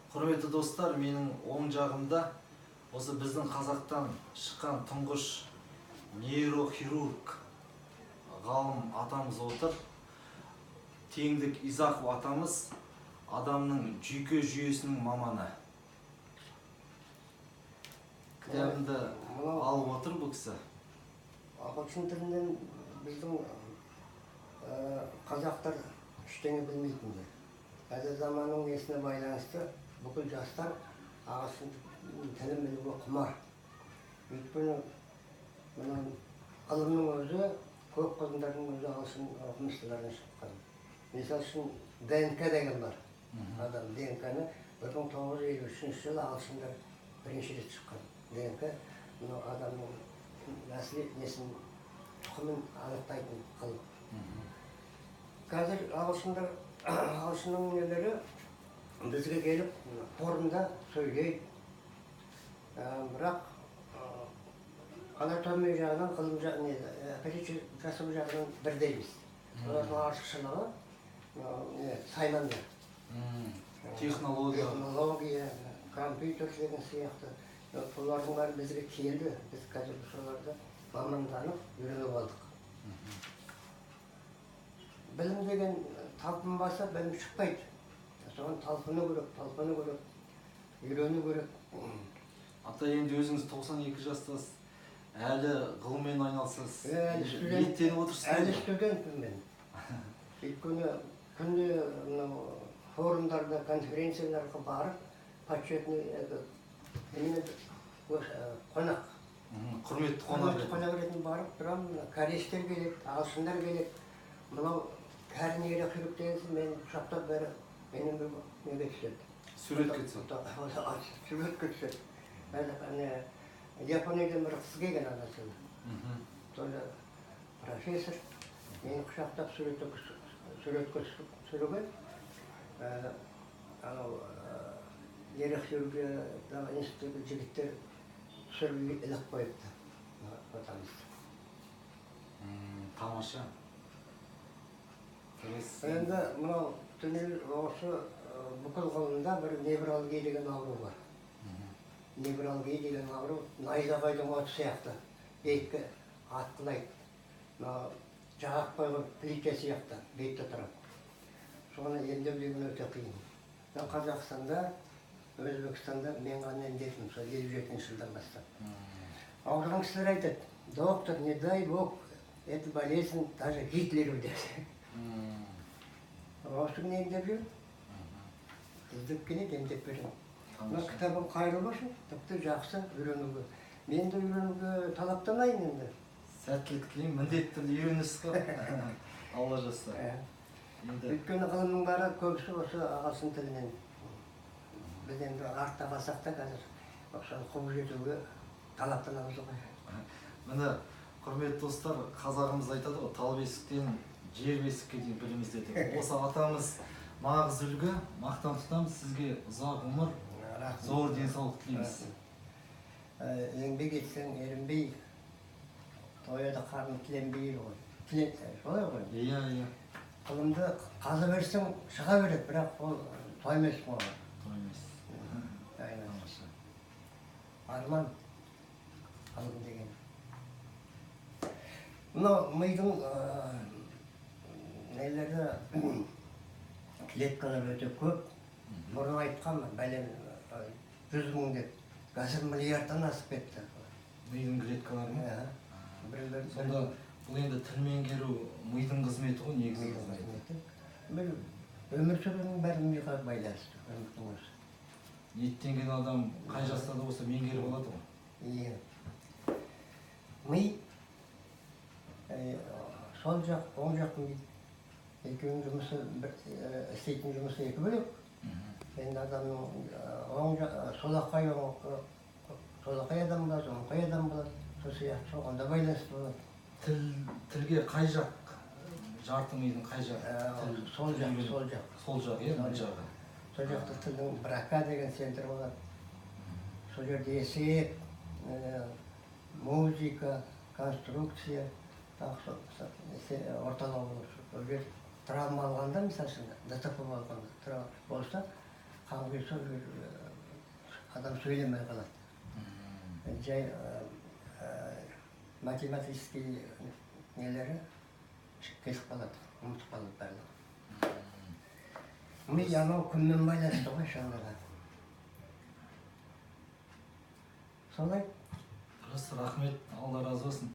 Құрметті достар, менің оң жағымда осы біздің қазақтан шыққан тұңғыш нейрохирург ғалым атамыз отыр. Теңдік Изақов атамыз адамның жүйке жүйесінің маманы. Кітабында алып отыр бұл кісі. Ағылшын тілінен біздің қазақтар ештеңе білмейтінді. Қазір заманның несіне байланысты бүкіл жастар ағылшын тілін білуге құмар. Өйткені ғылымның өзі, көп ғылымдардың өзі ағылшын оқымыстылардан шыққан. Мысалы үшін ДНК деген бар. Адам ДНК-ны 1953 жылы ағылшындар бірінші рет шыққан. ДНК адамның нәсіл несін тұқымын анықтайтын ғылым. Қазір ағылшынның нелері бізге келіп форумда сөйлейді. Бірақ анатомия жағынан, ғылым жағынан, операция жасау жағынан бірдейміз. Олардың артықшылығы саймандар. Технология, компьютер деген сияқты. Олардың бәрі бізге келді. Біз қазір соларды маманданып үйреніп алдық. Білім деген талпынбаса білім шықпайды. Соған талпыну керек, үйрену керек. Ата, енді өзіңіз 92 жастасыз, әлі ғылыммен айналысасыз. Еттеніп отырсыз. Әлі студентпін мен. Өйткені күнде форумдарда, конференцияларға барып, почетный қонақ. Құрметті қонақ ретінде барып тұрам, корейстер келеді, ағылшындар келеді. Мынау кәрі нейрохирург дегенсін мен құшақтап бәрі менің бір неге түседі. Суретке түседі. Суретке түседі. Япониядан бір қыз келген анасына. Sonra профессор мені құшақтап суретке түсірген. Нейрохирургиядағы институттағы жігіттер түсіруге ілік қойыпты. Тамаша. Енді мынау осы бүкіл ғылымда бір невралгия деген ауру бар. Невралгия деген ауру найзағайдың оты сияқты. Бетке атқылайды. Жағақ қойған плитка сияқты бетте тұрады. Соны емдеу деген өте қиын. Қазақстанда, Өзбекстанда мен ғана емдедім, сол 57 жылдан бастап. Ауырған кісілер айтады, доктор, не дай бог, это болезнь даже Гитлеру деді. Осы күні емдеп жүр, іздеп келеді, емдеп беремін. Кітабым қайырлы болсын, тіпті жақсы үйренуге. Мен де үйренуге талаптамайын енді. Сәттілік тілеймін, міндетті түрде үйренесіз ғой. Алла жазса. Өйткені ғылымның бәрі көбісі осы ағылшын тілінен. Біз енді артта қалсақ та қазір осыны қуып жетуге талаптанамыз ғой. Міне, құрметті достар, қазағымыз айтады ғой, тал бесіктен жер бесікке дейін білім іздетеді. Осы атамыз нағыз үлгі, мақтан тұтамыз, сізге ұзақ ғұмыр, зор денсаулық тілейміз. Еңбек етсең ерінбей, тойда қарны тіленбей ғой. Солай ғой? Иә. Ғылымды қаза берсең шыға береді, бірақ ол тоймес ғой. Тоймес. Арман ғылым деген. Мынау мидың нелері клеткалар өте көп. Бұрын айтқан бәлем 100 мың деп. Қазір миллиардтан асып кетті. Мидың клеткалары? Сонда бұл енді тіл меңгеру мидың қызметі ғой, негізі қызметі. Өмір сүрудің бәрі миға байланысты. Еттенген адам қай жаста да болса меңгеріп алады ғой? Иә. Ми, сол жақ, оң жақ ми. Екеуінің жұмысы, істейтін жұмысы екі бөлек. Енді адамның солақай адам болады, оңқай адам болады. Сол сияқты соғанда байланысты болады. Тілге қай жақ? Жарты мидың қай жақ? Сол жақ. Сол жақ, е, бұл жағы. Сол жақта тілдің брака деген центр болады. Сол жерде есеп, музыка, конструкция, орталығы. Ол жер травма алғанда, мысалы үшін, ДТП болғанда болса, қан құйса адам сөйлемей қалады. Жай математический нелері кетіп қалады, ұмытып қалады барлығы. Ми анау күнмен байланысты ғой шаңдыға. Солай. Дұрыс, рахмет, алла разы болсын.